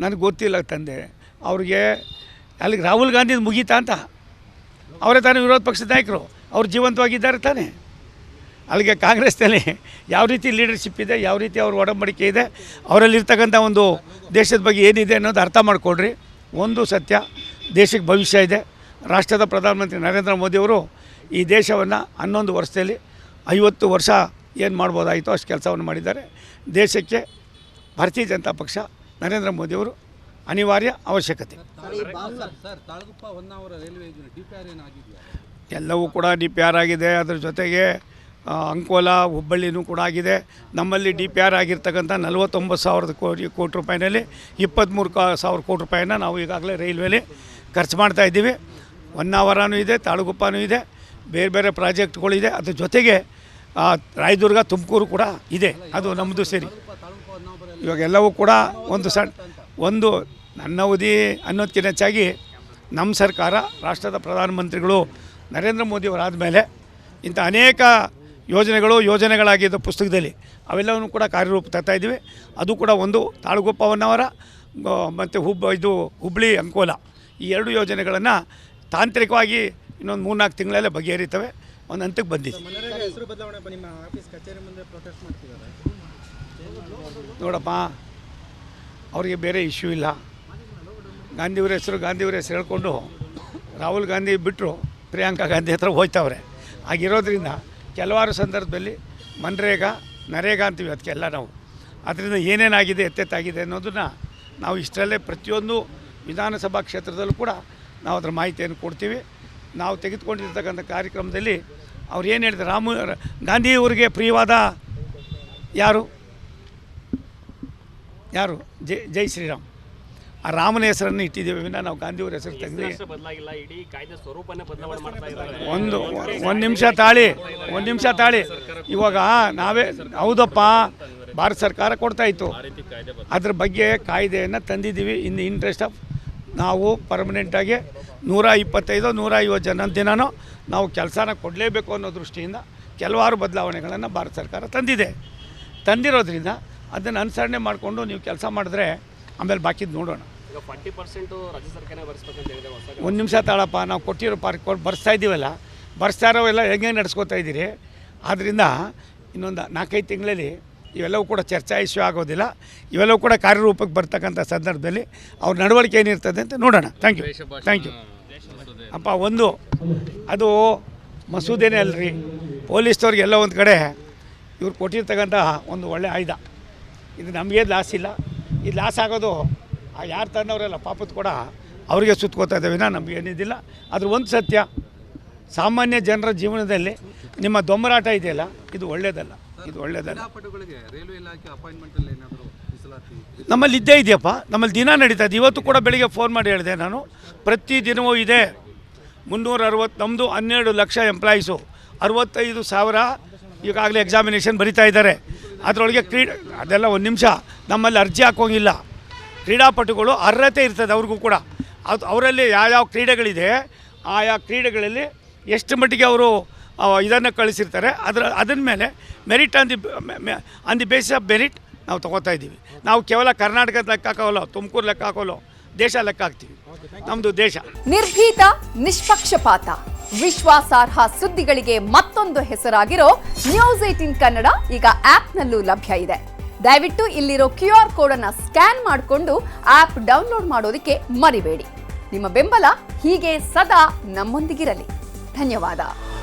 ನನಗೆ ಗೊತ್ತಿಲ್ಲ ತಂದೆ. ಅವ್ರಿಗೆ ಅಲ್ಲಿಗೆ ರಾಹುಲ್ ಗಾಂಧಿ ಮುಗೀತಾ ಅಂತ? ಅವರೇ ತಾನೇ ವಿರೋಧ ಪಕ್ಷದ ನಾಯಕರು, ಅವ್ರು ಜೀವಂತವಾಗಿದ್ದಾರೆ ತಾನೇ. ಅಲ್ಲಿಗೆ ಕಾಂಗ್ರೆಸ್ನಲ್ಲಿ ಯಾವ ರೀತಿ ಲೀಡರ್ಶಿಪ್ ಇದೆ, ಯಾವ ರೀತಿ ಅವ್ರ ಒಡಂಬಡಿಕೆ ಇದೆ, ಅವರಲ್ಲಿರ್ತಕ್ಕಂಥ ಒಂದು ದೇಶದ ಬಗ್ಗೆ ಏನಿದೆ ಅನ್ನೋದು ಅರ್ಥ ಮಾಡಿಕೊಡ್ರಿ. ಒಂದು ಸತ್ಯ, ದೇಶಕ್ಕೆ ಭವಿಷ್ಯ ಇದೆ. ರಾಷ್ಟ್ರದ ಪ್ರಧಾನಮಂತ್ರಿ ನರೇಂದ್ರ ಮೋದಿಯವರು ಈ ದೇಶವನ್ನು 11 ವರ್ಷದಲ್ಲಿ 50 ವರ್ಷ ಏನು ಮಾಡ್ಬೋದಾಯಿತು ಅಷ್ಟು ಕೆಲಸವನ್ನು ಮಾಡಿದ್ದಾರೆ. ದೇಶಕ್ಕೆ ಭಾರತೀಯ ಜನತಾ ಪಕ್ಷ ನರೇಂದ್ರ ಮೋದಿಯವರು ಅನಿವಾರ್ಯ ಅವಶ್ಯಕತೆ. ಎಲ್ಲವೂ ಕೂಡ DPR ಆಗಿದೆ. ಅದರ ಜೊತೆಗೆ ಅಂಕೋಲ, ಹುಬ್ಬಳ್ಳಿನೂ ಕೂಡ ಆಗಿದೆ. ನಮ್ಮಲ್ಲಿ DPR ಆಗಿರ್ತಕ್ಕಂಥ 49,000 ಕೋಟಿ ರೂಪಾಯಿನಲ್ಲಿ 23,000 ಕೋಟಿ ರೂಪಾಯಿನ ನಾವು ಈಗಾಗಲೇ ರೈಲ್ವೇಲಿ ಖರ್ಚು ಮಾಡ್ತಾಯಿದ್ದೀವಿ. ಹೊನ್ನಾವರನೂ ಇದೆ, ತಾಳಗುಪ್ಪನೂ ಇದೆ, ಬೇರೆ ಬೇರೆ ಪ್ರಾಜೆಕ್ಟ್ಗಳಿದೆ. ಅದ್ರ ಜೊತೆಗೆ ರಾಯದುರ್ಗ, ತುಮಕೂರು ಕೂಡ ಇದೆ, ಅದು ನಮ್ಮದು ಸೇರಿ. ಇವಾಗೆಲ್ಲವೂ ಕೂಡ ಒಂದು ನನ್ನ ಅವಧಿ ಅನ್ನೋದಕ್ಕಿಂತ ಹೆಚ್ಚಾಗಿ ನಮ್ಮ ಸರ್ಕಾರ, ರಾಷ್ಟ್ರದ ಪ್ರಧಾನಮಂತ್ರಿಗಳು ನರೇಂದ್ರ ಮೋದಿಯವರಾದ ಮೇಲೆ ಇಂಥ ಅನೇಕ ಯೋಜನೆಗಳಾಗಿದ್ದ ಪುಸ್ತಕದಲ್ಲಿ ಅವೆಲ್ಲವನ್ನೂ ಕೂಡ ಕಾರ್ಯರೂಪ ತರ್ತಾಯಿದ್ದೀವಿ. ಅದು ಕೂಡ ಒಂದು ತಾಳಗುಪ್ಪ, ಹೊನ್ನಾವರ ಮತ್ತು ಹುಬ್ಬಳ್ಳಿ, ಅಂಕೋಲ ಈ 2 ಯೋಜನೆಗಳನ್ನು ತಾಂತ್ರಿಕವಾಗಿ ಇನ್ನೊಂದು 3-4 ತಿಂಗಳಲ್ಲೇ ಬಗೆಹರಿತವೆ, ಒಂದು ಹಂತಕ್ಕೆ ಬಂದಿದೆ. ನೋಡಪ್ಪ, ಅವರಿಗೆ ಬೇರೆ ಇಶ್ಯೂ ಇಲ್ಲ. ಗಾಂಧಿಯವ್ರ ಹೆಸರು ಹೇಳ್ಕೊಂಡು ರಾಹುಲ್ ಗಾಂಧಿ ಬಿಟ್ಟರು ಪ್ರಿಯಾಂಕಾ ಗಾಂಧಿ ಹತ್ರ ಹೋಯ್ತವ್ರೆ. ಆಗಿರೋದ್ರಿಂದ ಕೆಲವಾರು ಸಂದರ್ಭದಲ್ಲಿ ನರೇಗಾ ಅಂತೀವಿ ಅದಕ್ಕೆಲ್ಲ ನಾವು. ಅದರಿಂದ ಏನೇನಾಗಿದೆ, ಎತ್ತೆತ್ತಾಗಿದೆ ಅನ್ನೋದನ್ನು ನಾವು ಇಷ್ಟರಲ್ಲೇ ಪ್ರತಿಯೊಂದು ವಿಧಾನಸಭಾ ಕ್ಷೇತ್ರದಲ್ಲೂ ಕೂಡ ನಾವು ಅದರ ಮಾಹಿತಿಯನ್ನು ಕೊಡ್ತೀವಿ. ನಾವು ತೆಗೆದುಕೊಂಡಿರ್ತಕ್ಕಂಥ ಕಾರ್ಯಕ್ರಮದಲ್ಲಿ ಅವ್ರು ಏನು ಹೇಳಿದ್ರು, ಗಾಂಧಿಯವರಿಗೆ ಪ್ರಿಯವಾದ ಯಾರು ಜೈ ಶ್ರೀರಾಮ್, ಆ ರಾಮನ ಹೆಸರನ್ನು ಇಟ್ಟಿದ್ದೇವೆ ವಿನ ನಾವು ಗಾಂಧಿಯವ್ರ ಹೆಸರು ತೆಗೆದು. ಒಂದು ನಿಮಿಷ ತಾಳಿ. ಇವಾಗ ನಾವೇ ಹೌದಪ್ಪ, ಭಾರತ ಸರ್ಕಾರ ಕೊಡ್ತಾಯಿತ್ತು, ಅದ್ರ ಬಗ್ಗೆ ಕಾಯ್ದೆಯನ್ನು ತಂದಿದ್ದೀವಿ. ಇನ್ ದ ಇಂಟ್ರೆಸ್ಟ್ ಆಫ್ ನಾವು ಪರ್ಮನೆಂಟಾಗಿ 125-150 ಜನ ದಿನನೂ ನಾವು ಕೆಲಸನ ಕೊಡಲೇಬೇಕು ಅನ್ನೋ ದೃಷ್ಟಿಯಿಂದ ಕೆಲವಾರು ಬದಲಾವಣೆಗಳನ್ನು ಭಾರತ ಸರ್ಕಾರ ತಂದಿರೋದ್ರಿಂದ ಅದನ್ನು ಅನುಸರಣೆ ಮಾಡಿಕೊಂಡು ನೀವು ಕೆಲಸ ಮಾಡಿದ್ರೆ ಆಮೇಲೆ ಬಾಕಿದ್ದು ನೋಡೋಣ. 40% ರಾಜ್ಯ ಸರ್ಕಾರ ಭರಿಸಬೇಕಂತ ಹೇಳಿದೆ. ಒಂದು ನಿಮಿಷ ತಾಳಪ್ಪ, ನಾವು ಕೊಟ್ಟಿರೋ ಬರ್ಸ್ತಾ ಇದ್ದೀವಲ್ಲ, ಬರ್ಸ್ತಾ ಇರೋವೆಲ್ಲ ಹೆಂಗೆ ನಡೆಸ್ಕೋತಾ ಇದ್ದೀರಿ. ಆದ್ದರಿಂದ ಇನ್ನೊಂದು 4-5 ತಿಂಗಳಲ್ಲಿ ಇವೆಲ್ಲವೂ ಕೂಡ ಚರ್ಚಾ ಇಶ್ಯೂ ಆಗೋದಿಲ್ಲ. ಇವೆಲ್ಲವೂ ಕೂಡ ಕಾರ್ಯರೂಪಕ್ಕೆ ಬರ್ತಕ್ಕಂಥ ಸಂದರ್ಭದಲ್ಲಿ ಅವ್ರ ನಡವಳಿಕೆ ಏನಿರ್ತದೆ ಅಂತ ನೋಡೋಣ. ಥ್ಯಾಂಕ್ ಯು ಅಪ್ಪ. ಅದು ಮಸೂದೆನೇ ಅಲ್ರಿ, ಪೊಲೀಸ್ನವ್ರಿಗೆಲ್ಲ ಒಂದು ಕಡೆ ಇವ್ರು ಕೊಟ್ಟಿರ್ತಕ್ಕಂಥ ಒಂದು ಒಳ್ಳೆಯ ಆಯುಧ. ಇದು ನಮಗೆ ಲಾಸ್ ಇಲ್ಲ. ಇದು ಲಾಸ್ ಆಗೋದು ಯಾರು ತಂದವರೆಲ್ಲ ಪಾಪದ ಕೂಡ ಅವರಿಗೆ ಸುತ್ಕೋತಾ ಇದ್ದಾವೆ, ನಮಗೇನಿದ್ದಿಲ್ಲ. ಅದ್ರ ಒಂದು ಸತ್ಯ, ಸಾಮಾನ್ಯ ಜನರ ಜೀವನದಲ್ಲಿ ನಿಮ್ಮ ದೊಂಬರಾಟ ಇದೆಯಲ್ಲ, ಇದು ಒಳ್ಳೆಯದಲ್ಲ. ನಮ್ಮಲ್ಲಿ ಇದ್ದೇ ಇದೆಯಪ್ಪ, ನಮ್ಮಲ್ಲಿ ದಿನ ನಡೀತಾ ಇದೆ. ಇವತ್ತು ಕೂಡ ಬೆಳಿಗ್ಗೆ ಫೋನ್ ಮಾಡಿ ಹೇಳಿದೆ ನಾನು, ಪ್ರತಿ ದಿನವೂ ಇದೆ. 360 ನಮ್ಮದು 12 ಲಕ್ಷ ಎಂಪ್ಲಾಯೀಸು, 65,000 ಈಗಾಗಲೇ ಎಕ್ಸಾಮಿನೇಷನ್ ಬರಿತಾ ಇದ್ದಾರೆ. ಅದರೊಳಗೆ ಅದೆಲ್ಲ ಒಂದು ನಿಮಿಷ, ನಮ್ಮಲ್ಲಿ ಅರ್ಜಿ ಹಾಕೋಂಗಿಲ್ಲ. ಕ್ರೀಡಾಪಟುಗಳು ಅರ್ಹತೆ ಇರ್ತದೆ ಅವ್ರಿಗೂ ಕೂಡ. ಅವರಲ್ಲಿ ಯಾವ ಕ್ರೀಡೆಗಳಿದೆ, ಆಯಾ ಕ್ರೀಡೆಗಳಲ್ಲಿ ಎಷ್ಟು ಮಟ್ಟಿಗೆ ಅವರು ಇದನ್ನು ಕಳಿಸಿರ್ತಾರೆ, ಅದರ ಮೇಲೆ merit on the basis of merit ನಾವು ತೊಗೋತಾ ಇದ್ದೀವಿ. ನಾವು ಕೇವಲ ಕರ್ನಾಟಕದ ಲೆಕ್ಕ ಹಾಕೋಲ್ಲ, ತುಮಕೂರು ಲೆಕ್ಕ ಹಾಕೋಲ್ಲ, ದೇಶ ಲೆಕ್ಕ ಹಾಕ್ತೀವಿ. ನಮ್ಮದು ದೇಶ. ನಿರ್ಭೀತ, ನಿಷ್ಪಕ್ಷಪಾತ, ವಿಶ್ವಾಸಾರ್ಹ ಸುದ್ದಿಗಳಿಗೆ ಮತ್ತೊಂದು ಹೆಸರಾಗಿರೋ ನ್ಯೂಸ್ 18 ಕನ್ನಡ ಈಗ ಆಪ್ನಲ್ಲೂ ಲಭ್ಯ ಇದೆ. ದಯವಿಟ್ಟು ಇಲ್ಲಿರೋ QR ಕೋಡ್ ಅನ್ನು ಸ್ಕ್ಯಾನ್ ಮಾಡಿಕೊಂಡು ಆಪ್ ಡೌನ್ಲೋಡ್ ಮಾಡೋದಕ್ಕೆ ಮರಿಬೇಡಿ. ನಿಮ್ಮ ಬೆಂಬಲ ಹೀಗೆ ಸದಾ ನಮ್ಮೊಂದಿಗಿರಲಿ. ಧನ್ಯವಾದ.